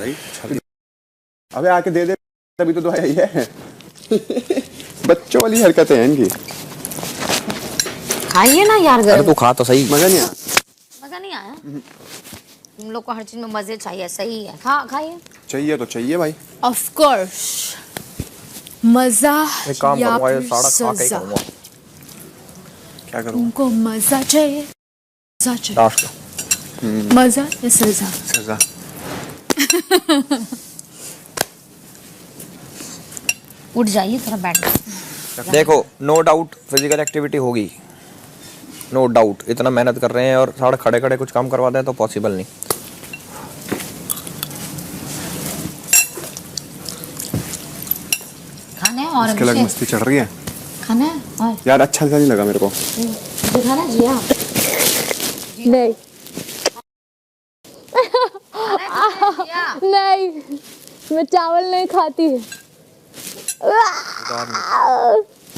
Right. अबे आके दे दे, तभी तो दुआ आई है। बच्चों वाली हरकतें हैं इनकी। खाइए ना यार। अरे तू खा तो सही। मजा नहीं आया। मजा नहीं आया? तुम लोग को हर चीज में मजे चाहिए, सही है। खाइए। चाहिए तो चाहिए भाई। Of course. मजा एक काम या करूंगा, ये फिर सारा खा के ही सजा? करूंगा। क्या करूँ? तुमको मजा चाहिए? मजा चाहिए? टास्क। मजा या सजा? सजा। उठ जाइए, थोड़ा बैठ। देखो, नो डाउट फिजिकल एक्टिविटी होगी, नो डाउट। इतना मेहनत कर रहे हैं और साढ़े खड़े खड़े कुछ काम करवा दें तो पॉसिबल नहीं। खाना है और इसके लग मस्ती चढ़ रही है। खाना है और यार अच्छा नहीं लगा मेरे को। खाना जिया। नहीं नहीं, मैं चावल नहीं खाती।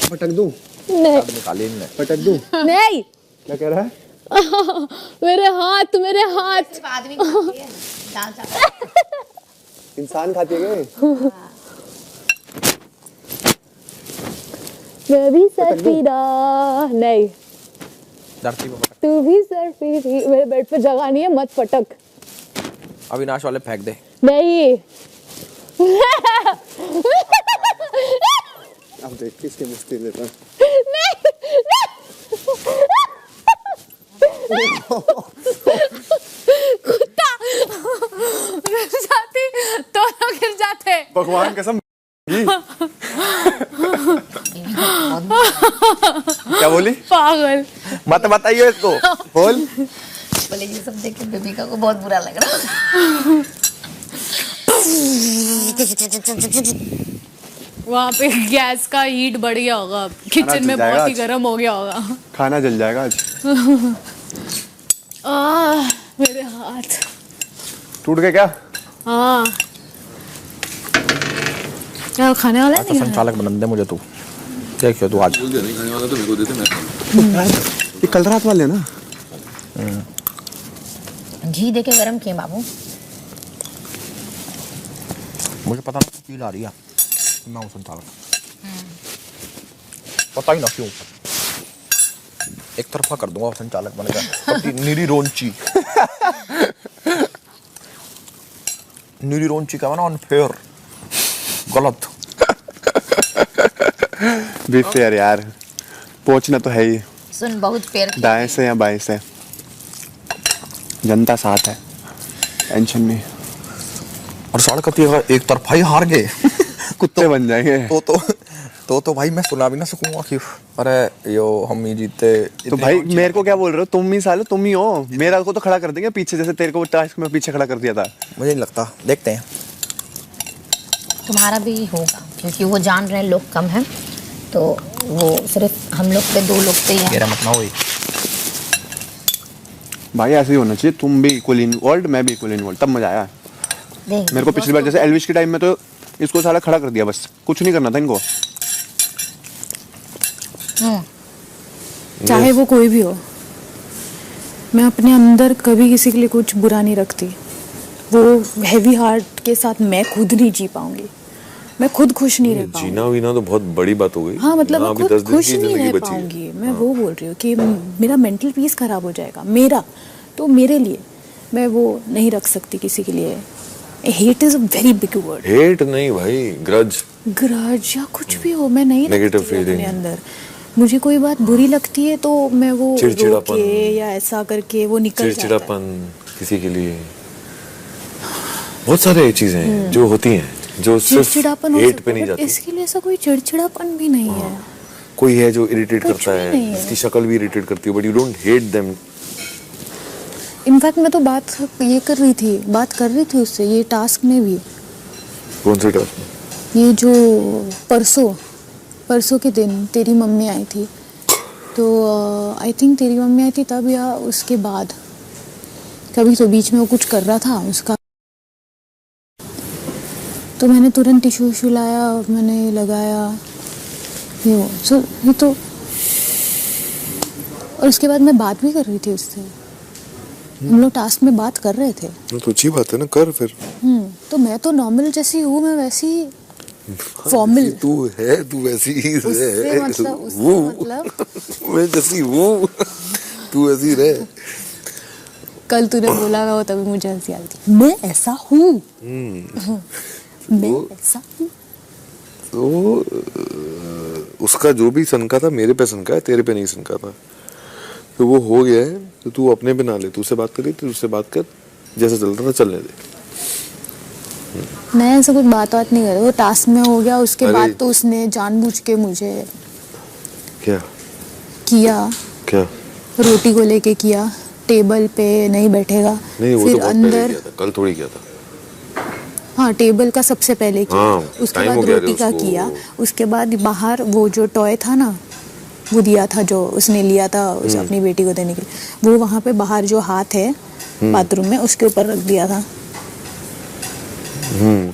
पटक दूं? नहीं निकाली इनने। पटक दूं? नहीं। क्या कह रहा है? मेरे हाथ, मेरे हाथ। आदमी खाती है दाल चावल। इंसान खाती है क्या? मैं भी सरफिरा। नहीं, धरती पे पटक। तू भी सरफिरी। मेरे बेड पे जगह नहीं है, मत पटक। अविनाश वाले फेंक दे। नहीं। अब देख किसके मस्ती लेता है। कुत्ता गिर जाती, दोनों गिर जाते। भगवान कसम। क्या बोली? पागल। मत बताइए इसको। बोल। बोले ये सब देख के बेबिका को बहुत बुरा लग रहा। वहाँ पे गैस का हीट बढ़ गया होगा, अब किचन में बहुत ही गर्म हो गया होगा। खाना जल जाएगा आज। मेरे हाथ टूट गए क्या? हाँ। क्या खाने वाला अच्छा नहीं? संचालक बना दे मुझे तू। देखियो तू आज। खाने वाला तो मेरे को देते मैं। ये कल रात वाले ना। घी देके गरम किए बाबू। मुझे पता नहीं फील आ रही है। मैं हूँ संचालक। पता ही ना क्यों। एक तरफा कर दूंगा संचालक बनेगा। नीरी रोंची। नीरी रोंची का ना अनफेयर, गलत। बी फेयर यार, पहुंचना तो है ही। सुन, बहुत फेयर। दाएं से या बाएं से, जनता साथ है, टेंशन नहीं। और साढ़े अगर एक तरफा ही हार गए कुत्ते बन जाएंगे। तो भाई मैं सुना भी ना सकूंगा कि अरे यो हम ही जीते। तो भाई मेरे को क्या बोल रहे हो? तुम ही साले, तुम ही हो। मेरा को तो खड़ा कर देंगे पीछे, जैसे तेरे को टास्क में पीछे खड़ा कर दिया था। मुझे नहीं लगता, देखते हैं। तुम्हारा भी होगा क्योंकि वो जान रहे हैं लोग कम हैं, तो वो सिर्फ हम लोग पे 2 लोग पे ही मेरा है। मत ना होई। भाई ऐसे ही होना चाहिए, तुम भी इक्वल इन्वॉल्व, मैं भी इक्वल इन्वॉल्व, तब मजा आया। मेरे को पिछली बार जैसे एल्विश के टाइम में तो इसको साला खड़ा कर दिया, बस कुछ नहीं करना था इनको। चाहे वो कोई भी हो, मैं अपने अंदर कभी किसी के लिए कुछ बुरा नहीं रखती। वो हैवी हार्ट के साथ मैं खुद नहीं जी पाऊंगी, मैं खुद खुश नहीं रह पाऊंगी। जीना वीना तो बहुत बड़ी बात हो गई। हाँ मतलब मैं अभी खुद 10 दिन खुश की नहीं जिंदगी रह बची है। पाऊंगी। मैं वो बोल रही हूँ कि मेरा मेंटल पीस खराब हो जाएगा, मेरा तो मेरे लिए मैं वो नहीं रख सकती किसी के लिए। Hate is a very big word. Hate नहीं भाई, ग्रज। ग्रज या कुछ भी हो, मैं नहीं Negative रखती अपने feeling। अंदर। मुझे कोई बात बुरी लगती है तो मैं वो रोक चिड़चिड़ापन। के या ऐसा करके वो निकल जाता है। चिड़चिड़ापन किसी के लिए, बहुत सारे चीजें हैं जो होती हैं, जो सिर्फ चिड़चिड़ापन हो हेट सकता पे है, नहीं but जाती। इसके लिए ऐसा कोई चिड़चिड़ापन भी नहीं है। कोई है जो इरिटेट कुछ करता भी है, नहीं है। इसकी शक्ल भी इरिटेट करती है, but you don't hate them. In fact मैं तो बात कर रही थी उससे ये टास्क में भी। कौन से टास्क में? ये जो परसों के दिन तेरी मम्मी आई थी, तो आई थिंक तेरी मम्मी आई थी तब या उसके बाद, कभी तो बीच में वो कुछ कर रहा था उसका, तो मैंने तुरंत टिश्यू लाया, मैंने लगाया ये तो, और उसके बाद मैं बात भी कर रही थी उससे। हम लोग टास्क में बात कर रहे थे। तो अच्छी बात है ना, कर फिर। तो मैं तो नॉर्मल जैसी हूँ, मैं वैसी फॉर्मल। तू वैसी ही उससे रहे। मतलब मैं जैसी हूँ तू ऐसी रहे। कल तूने बोला वो तभी मुझे हंसी आ रही थी। मैं ऐसा हूँ। मैं ऐसा हूँ। तो उसका जो भी सनका था मेरे पे सनका है, तेरे पे नहीं सनका था। तो वो हो गया है, तो तू अपने पे ना ले। तू उससे बात करी तो उससे बात कर, जैसा चल रहा था चलने दे। मैं ऐसा कुछ बात नहीं कर रही, वो टास्क में हो गया। उसके अरे बाद तो उसने जानबूझ के मुझे क्या किया, रोटी को लेके किया, टेबल पे नहीं बैठेगा। नहीं, वो फिर तो बहुत पहले अंदर किया था, कल थोड़ी किया था। हाँ, टेबल का सबसे पहले किया। हाँ, उसके टाइम बाद हो गया रोटी का उसको। किया। उसके बाद बाहर वो जो टॉय था ना, वो दिया था, जो उसने लिया था उस अपनी बेटी को देने के लिए, वो वहाँ पे बाहर जो हाथ है बाथरूम में, उसके ऊपर रख दिया था।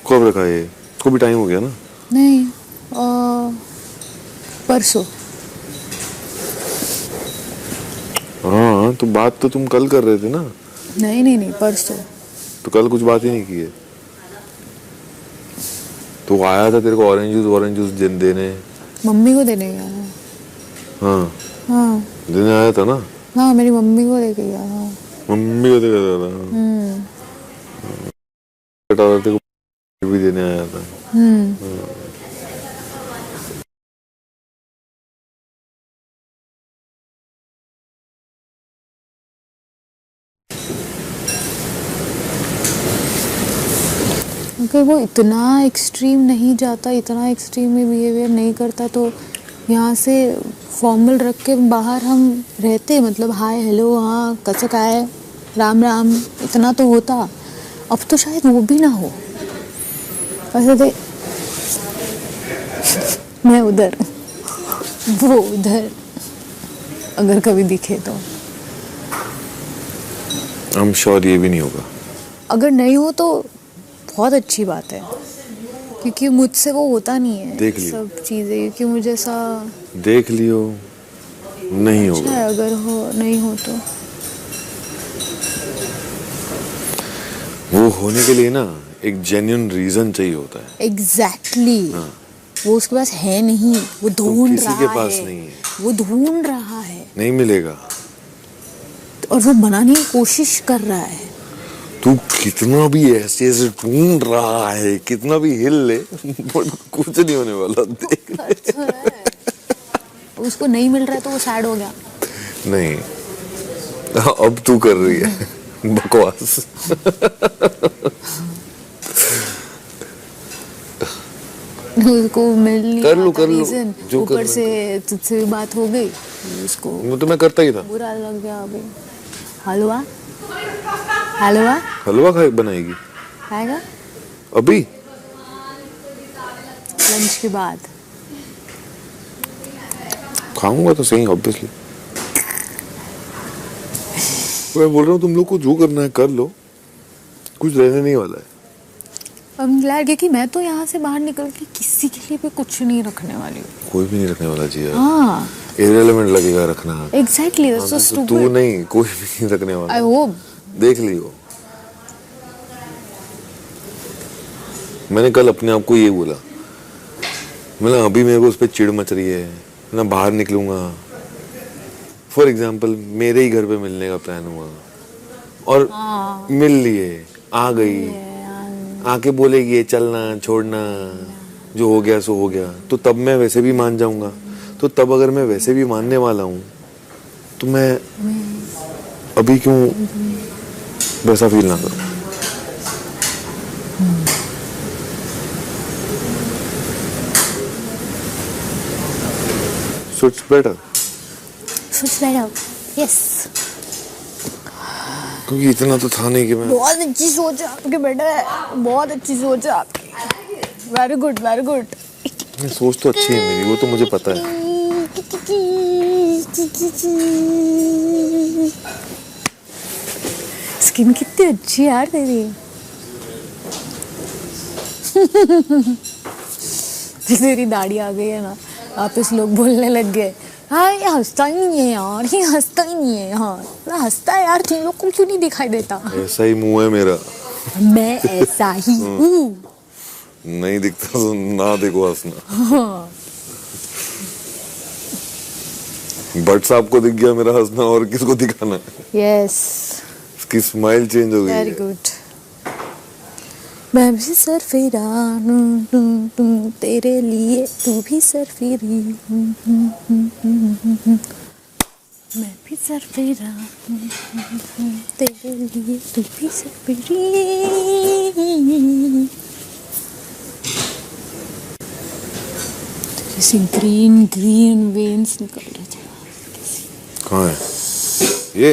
कब रखा ये? इसको भी टाइम हो गया ना। नहीं, परसों। हाँ, तो बात तो तुम कल कर रहे थे ना। नहीं, परसों। तो कल कुछ बात ही नहीं की है। तो आया था तेरे को ऑरेंज जूस देने। मम्मी को देने गया था। हाँ, देने आया था ना। हाँ, मेरी मम्मी को लेके गया था। मम्मी को देने आया था। बेटा तेरे को भी देने आया था। अगर वो इतना एक्सट्रीम नहीं जाता, इतना एक्सट्रीम में बिहेवियर नहीं करता, तो यहाँ से फॉर्मल रख के बाहर हम रहते, मतलब हाय हेलो, हाँ कैसे का है, राम राम, इतना तो होता। अब तो शायद वो भी ना हो। ऐसे थे मैं उधर, वो उधर, अगर कभी दिखे तो। आई एम श्योर ये भी नहीं होगा। अगर नहीं हो तो बहुत अच्छी बात है, क्योंकि मुझसे वो होता नहीं है देख लियो। सब चीज़ें, क्योंकि मुझे ऐसा देख लियो, नहीं अच्छा होगा। है अगर हो, नहीं हो तो। वो होने के लिए ना एक जेन्युइन रीजन चाहिए होता है। एग्जैक्टली वो उसके पास है नहीं, वो ढूंढ किसी रहा के पास है। नहीं है। वो ढूंढ रहा है नहीं मिलेगा। और वो बनाने की कोशिश कर रहा है। तू कितना भी ऐसे ऐसे ढूंढ रहा है, कितना भी हिल ले, बट कुछ नहीं होने वाला। देख अच्छा है। उसको नहीं मिल रहा है तो वो सैड हो गया। नहीं, अब तू कर रही है बकवास। उसको मिल नहीं कर लो, रहा था कर लो, रीजन, जो ऊपर करना से तुझसे भी बात हो गई, उसको वो तो मैं करता ही था। बुरा लग गया। अभी हलवा हलवा हलवा बनाएगी खाएगा अभी लंच के बाद। खाऊंगा तो सही, ऑब्वियसली। मैं बोल रहा हूँ तुम लोग को जो करना है कर लो, कुछ रहने नहीं वाला है। I'm glad, क्योंकि मैं तो यहाँ से बाहर निकल के किसी के लिए भी कुछ नहीं रखने वाली हूँ। कोई भी नहीं रखने वाला जी यार। हाँ इररिलेवेंट लगेगा रखना। एग्जैक्टली, दैट्स सो तो स्टूपिड। तू नहीं, कोई भी नहीं रखने वाला। I hope. देख लियो। मैंने कल अपने आप को ये बोला, मतलब अभी मेरे को उस पर चिढ़ मच रही है ना, बाहर निकलूंगा। फॉर एग्जाम्पल मेरे ही घर पे मिलने का प्लान हुआ और मिल लिए, आ गई, आके बोलेगी ये चलना छोड़ना, जो हो गया सो हो गया, तो तब मैं वैसे भी मान जाऊंगा। तो तब अगर मैं वैसे भी मानने वाला हूँ तो मैं अभी क्यों वैसा फील ना करूं। So it's better. यस, क्योंकि इतना तो था नहीं कि मैं बहुत अच्छी सोच है आपके बेटे, बहुत अच्छी सोच है आपकी। Very good very good. सोच तो अच्छी है मेरी, वो तो मुझे पता है। स्किन कितनी अच्छी है यार तेरी। तेरी दाढ़ी आ गई है ना, वापस लोग बोलने लग गए हाँ ये हंसता ही नहीं है यार, ये हंसता ही नहीं है यार, मैं हंसता है यार, तुम लोग को क्यों नहीं दिखाई देता? ऐसा ही मुंह है मेरा, मैं ऐसा ही हूँ। नहीं दिखता तो ना देखो हंसना। बट साहब को दिख गया मेरा हंसना, और किसको दिखाना? यस, उसकी स्माइल चेंज हो गई वेरी है। गुड। मैं भी सरफिरा तेरे लिए, तू भी सरफिरी, मैं भी सरफिरा तेरे लिए, तू भी सरफिरी। जैसे ग्रीन ग्रीन वेन्स निकल रहे थे। कहाँ है ये?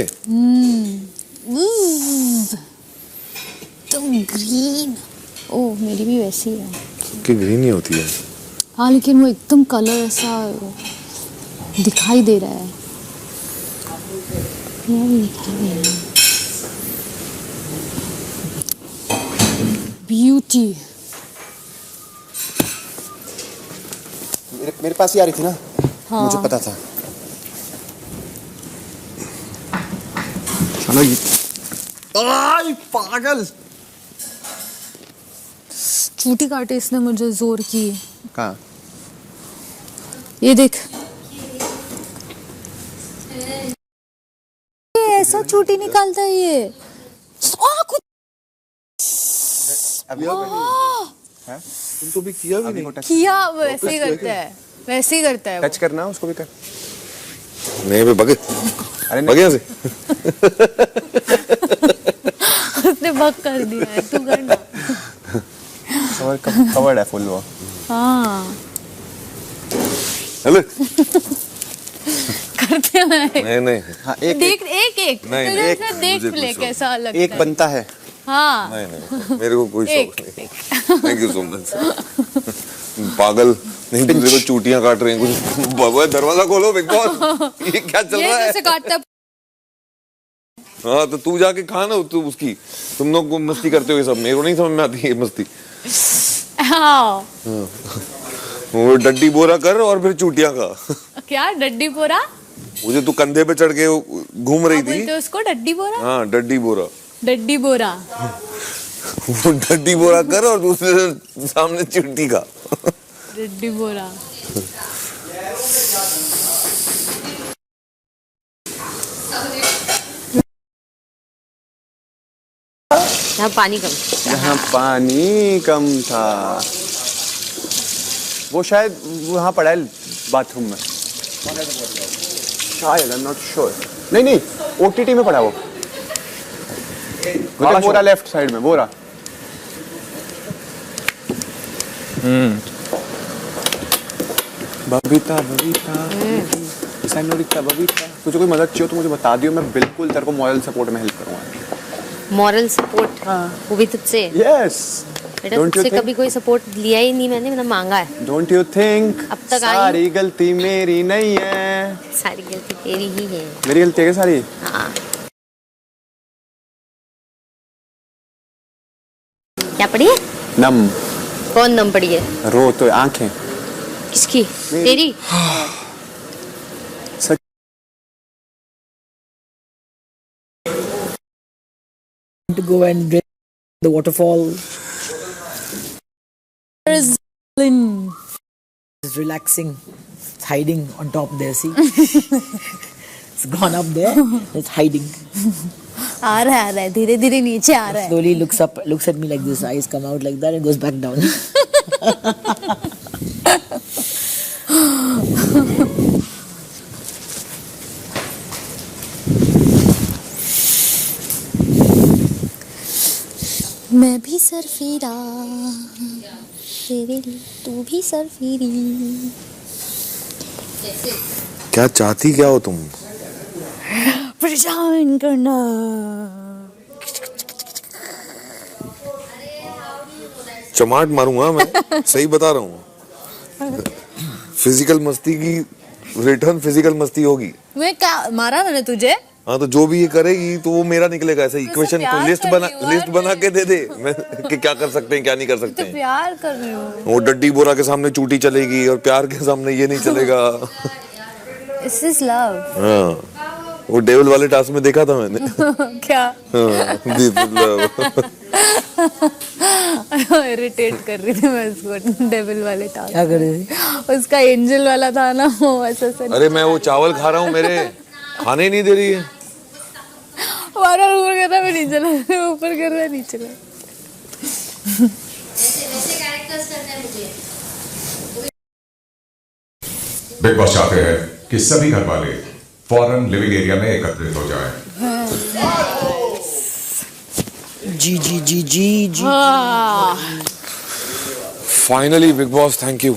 तुम ग्रीन, ओह मेरी भी वैसी है। सबकी ग्रीन ही होती है। हाँ लेकिन वो एकदम कलर ऐसा दिखाई दे रहा है, मेरा भी दिखाई दे रहा है। ब्यूटी मेरे पास ही आ रही थी ना। हाँ। मुझे पता था। चलो ये आई पागल, चूटी काटे इसने मुझे जोर की। कहाँ? ये देख, ये ऐसा चूटी निकालता है ये। खुद अभी तुम तो भी किया भी नहीं। किया, वैसे ही करता है, वैसे ही करता है। टच करना उसको भी कर। नहीं बे बगे, अरे बगे यहाँ से। उसने बग कर दिया है, तू करना। कवर्ड है फुल वो। हाँ हेलो। करते हैं। नहीं नहीं हाँ एक देख एक एक नहीं, तुझे एक, ऐसा देख मुझे ले कुछ कैसा लगता है। एक बनता है। हाँ नहीं नहीं, मेरे को कोई एक, शौक नहीं। Thank you so much. पागल नहीं, दूसरे को चूटियां काट रहे हैं कुछ। बाबा दरवाजा खोलो बिग बॉस, ये क्या चल रहा ये है? कैसे काटता है? हाँ तो तू जाके खा ना, तू उसकी, तुम लोग को मस्ती करते हो ये सब, मेरे को नहीं समझ में आती है मस्ती। हाँ वो डड्डी बोरा कर और फिर चूटियां खा। क्या डड्डी बोरा? वो जो तू कंधे पे चढ़ के घूम रही थी। बोलते उसको डड्डी बोरा? हाँ डड्डी बोरा। डड्डी बोरा। वो डड्डी बोरा कर और दूसरे सामने चूटी खा। डड्डी बोरा। यहाँ पानी कम। यहाँ पानी कम था। वो शायद वहाँ पड़ा है बाथरूम में शायद, आई एम नॉट श्योर। नहीं नहीं, ओटीटी में पड़ा वो। बोरा लेफ्ट साइड में, बोरा। बबीता बबीता सेनोरिटा बबीता, तुझे कोई मदद चाहिए तो मुझे बता दियो, मैं बिल्कुल तेरे को मॉरल सपोर्ट में हेल्प करूँगा। Moral support? वो भी तुझसे? यस। बेटा तुझसे कभी कोई सपोर्ट लिया ही नहीं मैंने मांगा है। डोंट यू थिंक अब तक आई सारी गलती मेरी नहीं है? सारी गलती तेरी ही है। मेरी गलती है सारी? हाँ। क्या पड़ी है? नम। कौन नम पड़ी है? रो तो आंखें। किसकी? तेरी? to go and drink the waterfall. It's relaxing. It's hiding on top there, see? It's gone up there. It's hiding. आ रहा है, धीरे धीरे नीचे आ रहा है। Slowly looks up, looks at me like this. Eyes come out like that and goes back down. मैं भी सरफिरा तेरे लिए, तू भी सरफिरी। क्या चाहती क्या हो तुम? परेशान करना। चमाट मारूंगा मैं, सही बता रहा हूँ। फिजिकल मस्ती की रिटर्न फिजिकल मस्ती होगी। मैं क्या मारा मैंने तुझे? हाँ तो जो भी ये करेगी तो वो मेरा निकलेगा। ऐसा इक्वेशन प्यार लिस्ट कर बना रही हूँ, लिस्ट बना के दे दे मैं कि क्या कर सकते हैं क्या नहीं कर सकते हैं। प्यार कर रही हूँ। वो डड्डी बोरा के सामने चूटी चलेगी और प्यार के सामने ये नहीं चलेगा। This is love. हाँ, वो डेविल वाले टास्क में देखा था मैंने। क्या? हाँ, this is love। इरिटेट कर रही थी मैं उसको डेविल वाले टास्क। क्या कर रही थी? उसका एंजल वाला था ना वो ऐसा सा। अरे मैं वो चावल खा रहा हूँ, मेरे खाने ही नहीं दे रही है। बार ऊपर कर रहा है, मैं नीचे ला, ऊपर कर रहा है, नीचे ला। बिग बॉस चाहते हैं कि सभी घर वाले फौरन लिविंग एरिया में एकत्रित हो जाएं। जी जी जी जी जी। Finally Bigg Boss, thank you.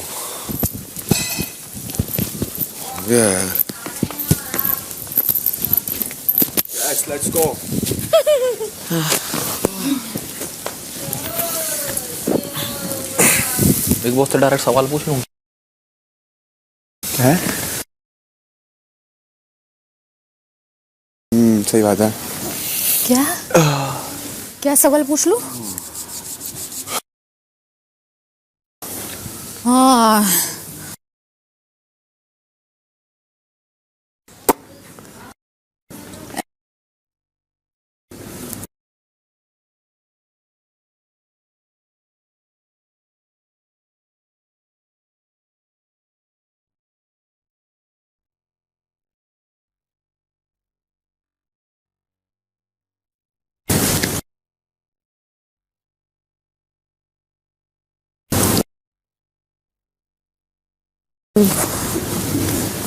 Yes, let's go. Bigg Boss से डायरेक्ट सवाल पूछ लूं? है? सही बात है। क्या? क्या सवाल पूछ लूं? हाँ।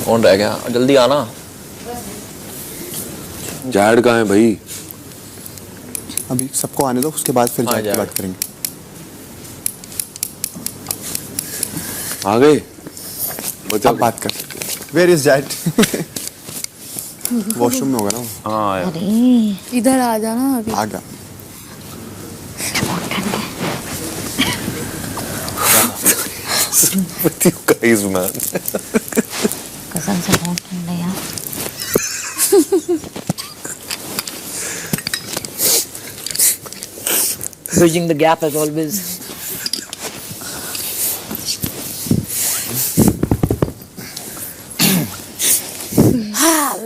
कौन रह गया? जल्दी आना। जैड कहाँ है भाई? अभी सबको आने दो, उसके बाद फिर हाँ, जाके जाएगा। बात करेंगे। आ गए? बचा अब बात कर। Where is Jad? वॉशरूम में होगा ना वो। हाँ यार। इधर आ जाना अभी। आ गया। With you guys, man. कसम से बहुत ठंड है यार। Bridging the gap as always.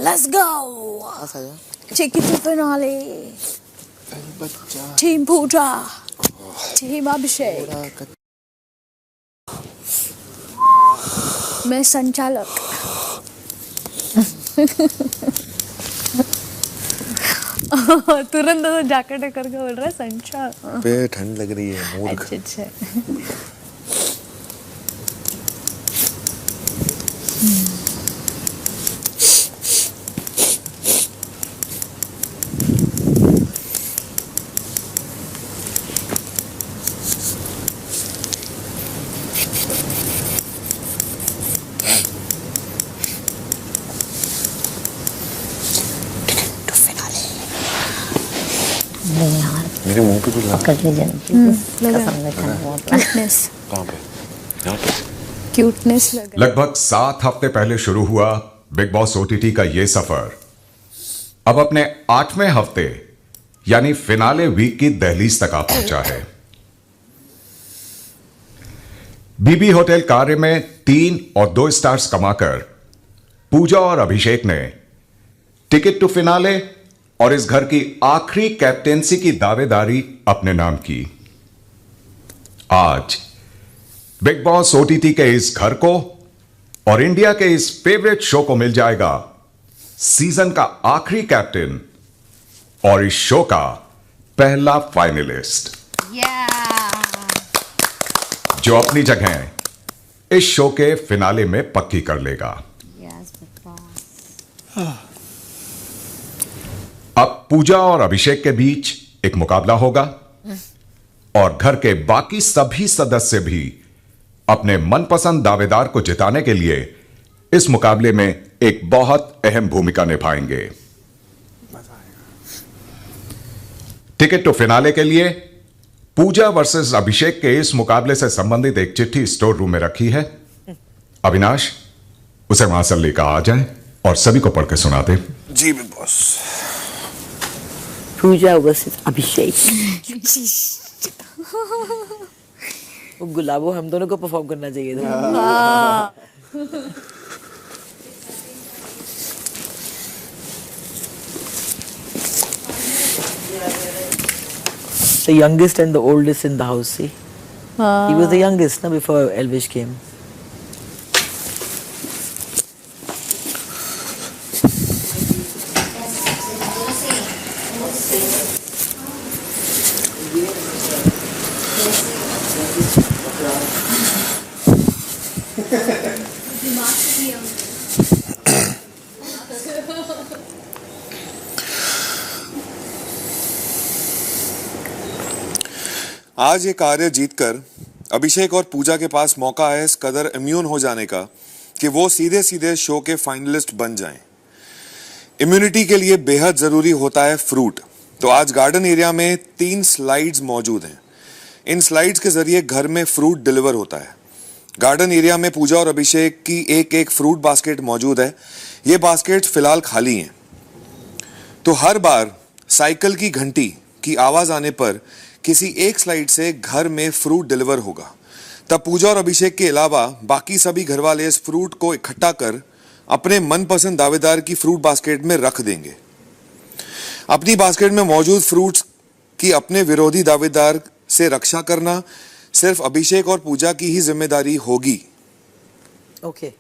Let's go. Take it to finale. Team Pooja. Team Abhishek. मैं संचालक। तुरंत तो जैकेट करके बोल रहा है संचालक। पे ठंड लग रही है, मूर्ख। अच्छा अच्छा। मेरे मुंह पे कुछ लगा। पकड़ लीजिए ना प्लीज। कसम से ठंड बहुत है। क्यूटनेस कहाँ पे? यहाँ पे? क्यूटनेस लग रहा लगभग 7 हफ्ते पहले शुरू हुआ बिग बॉस ओटीटी का ये सफर अब अपने 8वें हफ्ते यानी फिनाले वीक की दहलीज तक आ पहुंचा है। बीबी होटल कार्य में 3 और 2 स्टार्स कमाकर पूजा और अभिषेक ने टिकट टू फिनाले और इस घर की आखिरी कैप्टेंसी की दावेदारी अपने नाम की। आज बिग बॉस ओटीटी के इस घर को और इंडिया के इस फेवरेट शो को मिल जाएगा सीजन का आखिरी कैप्टन और इस शो का पहला फाइनलिस्ट, जो अपनी जगह इस शो के फिनाले में पक्की कर लेगा। अब पूजा और अभिषेक के बीच एक मुकाबला होगा और घर के बाकी सभी सदस्य भी अपने मनपसंद दावेदार को जिताने के लिए इस मुकाबले में एक बहुत अहम भूमिका निभाएंगे। टिकट टू फिनाले के लिए पूजा वर्सेस अभिषेक के इस मुकाबले से संबंधित एक चिट्ठी स्टोर रूम में रखी है। अविनाश उसे वहां से लेकर आ जाए और सभी को पढ़ के सुना दे। जी Bigg Boss. Pooja versus Abhishek. वो गुलाबो हम दोनों को परफॉर्म करना चाहिए था। the youngest and the oldest in the house. See, he was the youngest, na, before Elvish came. आज ये कार्य जीतकर अभिषेक और पूजा के पास मौका है इस कदर इम्यून हो जाने का कि वो सीधे सीधे शो के फाइनलिस्ट बन जाएं। इम्यूनिटी के लिए बेहद जरूरी होता है फ्रूट। तो आज गार्डन एरिया में 3 स्लाइड्स मौजूद हैं। इन स्लाइड्स के जरिए घर में फ्रूट डिलीवर होता है। गार्डन एरिया में पूजा और अभिषेक की एक फ्रूट बास्केट मौजूद है। ये बास्केट फिलहाल खाली हैं। तो हर बार साइकिल की घंटी की आवाज आने पर किसी एक स्लाइड से घर में फ्रूट डिलीवर होगा। तब पूजा और अभिषेक के अलावा बाकी सभी घर वाले इस फ्रूट को इकट्ठा कर अपने मनपसंद दावेदार की फ्रूट बास्केट में रख देंगे। अपनी बास्केट में मौजूद फ्रूट्स की अपने विरोधी दावेदार से रक्षा करना सिर्फ अभिषेक और पूजा की ही जिम्मेदारी होगी। Okay.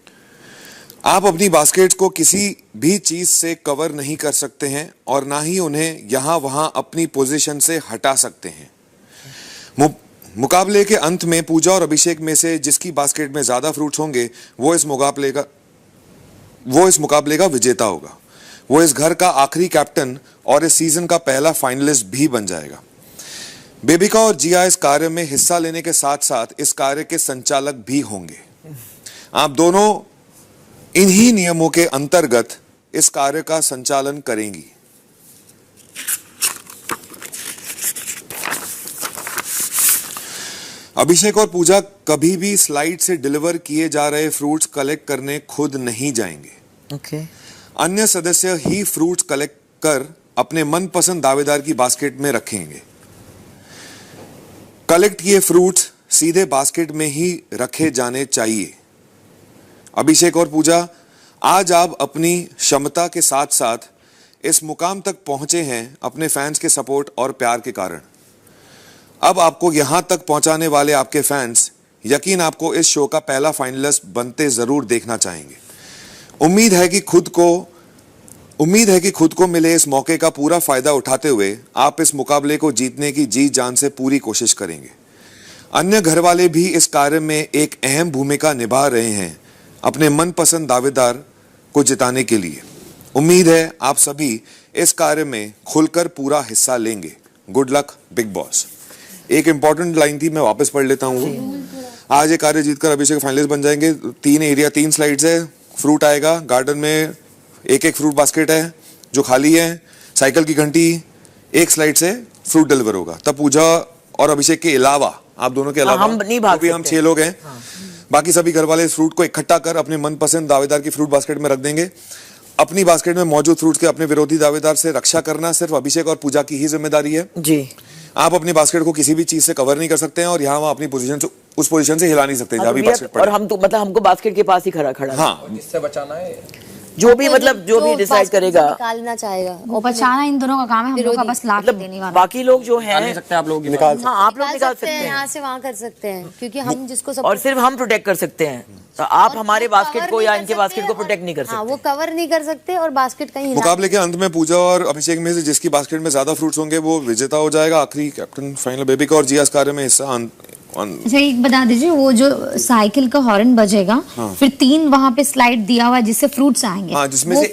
आप अपनी बास्केट को किसी भी चीज से कवर नहीं कर सकते हैं और ना ही उन्हें यहां वहां अपनी पोजीशन से हटा सकते हैं। मुकाबले के अंत में पूजा और अभिषेक में से जिसकी बास्केट में ज्यादा फ्रूट्स होंगे वो इस मुकाबले का विजेता होगा। वो इस घर का आखिरी कैप्टन और इस सीजन का पहला फाइनलिस्ट भी बन जाएगा। बेबिका और जिया इस कार्य में हिस्सा लेने के साथ साथ इस कार्य के संचालक भी होंगे। आप दोनों इन्हीं नियमों के अंतर्गत इस कार्य का संचालन करेंगी। अभिषेक और पूजा कभी भी स्लाइड से डिलीवर किए जा रहे फ्रूट्स कलेक्ट करने खुद नहीं जाएंगे। Okay. अन्य सदस्य ही फ्रूट्स कलेक्ट कर अपने मनपसंद दावेदार की बास्केट में रखेंगे। कलेक्ट किए फ्रूट्स सीधे बास्केट में ही रखे जाने चाहिए। अभिषेक और पूजा, आज आप अपनी क्षमता के साथ साथ इस मुकाम तक पहुंचे हैं अपने फैंस के सपोर्ट और प्यार के कारण। अब आपको यहां तक पहुंचाने वाले आपके फैंस यकीन आपको इस शो का पहला फाइनलिस्ट बनते जरूर देखना चाहेंगे। उम्मीद है कि खुद को मिले इस मौके का पूरा फायदा उठाते हुए आप इस मुकाबले को जीतने की जी जान से पूरी कोशिश करेंगे। अन्य घर वाले भी इस कार्य में एक अहम भूमिका निभा रहे हैं अपने मनपसंद दावेदार को जिताने के लिए। उम्मीद है आप सभी इस कार्य में खुलकर पूरा हिस्सा लेंगे। Good luck big boss. एक इंपॉर्टेंट लाइन थी, मैं वापस पढ़ लेता हूँ। आज ये कार्य जीतकर अभिषेक फाइनलिस्ट बन जाएंगे। 3 एरिया 3 स्लाइड्स है, फ्रूट आएगा। गार्डन में एक फ्रूट बास्केट है जो खाली है। साइकिल की घंटी, एक स्लाइड से फ्रूट डिलीवर होगा। तब पूजा और अभिषेक के अलावा, आप दोनों के अलावा, हम नहीं भाग हम 6 लोग हैं। बाकी सभी घर वाले इस फ्रूट को इकट्ठा कर अपने मनपसंद दावेदार की फ्रूट बास्केट में रख देंगे। अपनी बास्केट में मौजूद फ्रूट्स के अपने विरोधी दावेदार से रक्षा करना सिर्फ अभिषेक और पूजा की ही जिम्मेदारी है। जी। आप अपनी बास्केट को किसी भी चीज से कवर नहीं कर सकते हैं और यहाँ वहाँ अपनी पोजीशन से उस पोजीशन से हिला नहीं सकते जहाँ भी बास्केट पड़े। और हम तो मतलब हमको बास्केट के पास ही खड़ा हाँ, किससे बचाना है जो भी डिसाइड करेगा, निकालना चाहेगा। वो बचाना इन दोनों का काम है, हम लोग का बस ला के देने वाला। बाकी लोग जो निकाल नहीं हैं, सकते आप लोग निकाल हाँ आप लोग निकाल सकते हैं, यहाँ से वहाँ कर सकते हैं, क्योंकि हम जिसको और सिर्फ हम प्रोटेक्ट कर सकते हैं। तो आप हमारे बास्केट को या इनके बास्केट को प्रोटेक्ट नहीं कर सकते। हाँ, वो कवर नहीं कर सकते और बास्केट कहीं मुकाबले के अंत में पूजा और अभिषेक में से जिसकी बास्केट में ज्यादा फ्रूट्स होंगे वो विजेता हो जाएगा। आखिरी कैप्टन फाइनल बेबिका और जिया इस कार्य में हिस्सा अच्छा, एक बता दीजिए, वो जो साइकिल का हॉर्न बजेगा, फिर 3 वहाँ पे स्लाइड दिया हुआ है जिससे फ्रूट्स आएंगे। हाँ, जिसमें से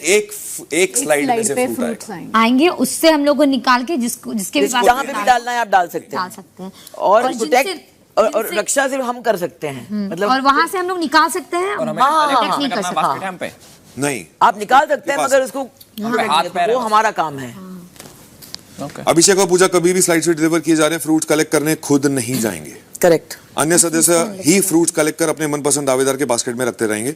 एक स्लाइड में से फ्रूट आएंगे, उससे हम लोग को निकाल के जिसके भी जहाँ पे भी डालना है आप डाल सकते हैं। और प्रोटेक्ट और रक्षा सिर्फ हम कर सकते हैं, मतलब और वहाँ से हम लोग निकाल सकते हैं। हाँ, नहीं कर सकते। नहीं, आप निकाल सकते हैं मगर उसको वो हमारा काम है। अभिषेक और पूजा कभी भी स्लाइड से डिलीवर किए जा रहे फ्रूट्स कलेक्ट करने खुद नहीं जाएंगे। करेक्ट। अन्य सदस्य ही फ्रूट्स कलेक्ट कर अपने मनपसंद दावेदार के बास्केट में रखते रहेंगे।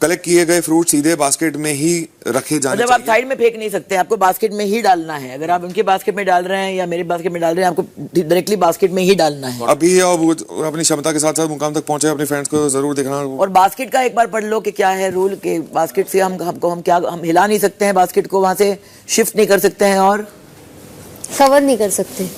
कलेक्ट किए गए फ्रूट सीधे बास्केट में ही रखे जाने मतलब आप साइड में फेंक नहीं सकते, आपको बास्केट में ही डालना है। अगर आप उनके बास्केट में डाल रहे हैं या मेरे बास्केट में डाल रहे हैं, आपको डायरेक्टली बास्केट में ही डालना है। अभी और अपनी क्षमता के साथ साथ मुकाम तक पहुंचे अपने फ्रेंड्स को जरूर देखना। और बास्केट का एक बार पढ़ लो कि क्या है रूल के बास्केट से हम हिला नहीं सकते हैं, बास्केट को वहां से शिफ्ट नहीं कर सकते हैं और कवर नहीं कर सकते।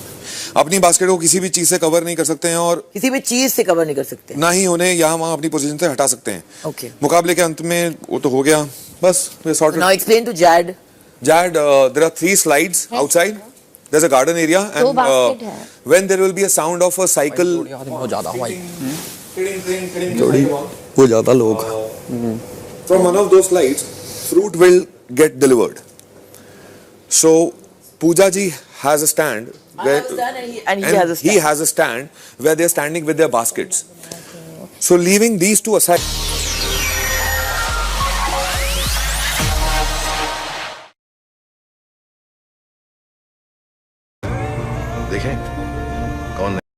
अपनी बास्केट को किसी भी चीज से कवर नहीं कर सकते हैं और किसी भी चीज से कवर नहीं कर सकते। ना ही उन्हें यहाँ वहाँ अपनी पोजीशन से हटा सकते हैं। Okay. मुकाबले के अंत में वो तो हो गया, बस वे sorted. Now explain to Jad. Jad, there are 3 slides outside. There's a garden area and basket है। when there will be a sound of a cycle, बहुत ज्यादा भाई थोड़ी हो जाता लोग from one of those slides, fruit will get delivered. So Pooja ji has a stand where And he has a stand. he has a stand where they're standing with their baskets. So leaving these two aside.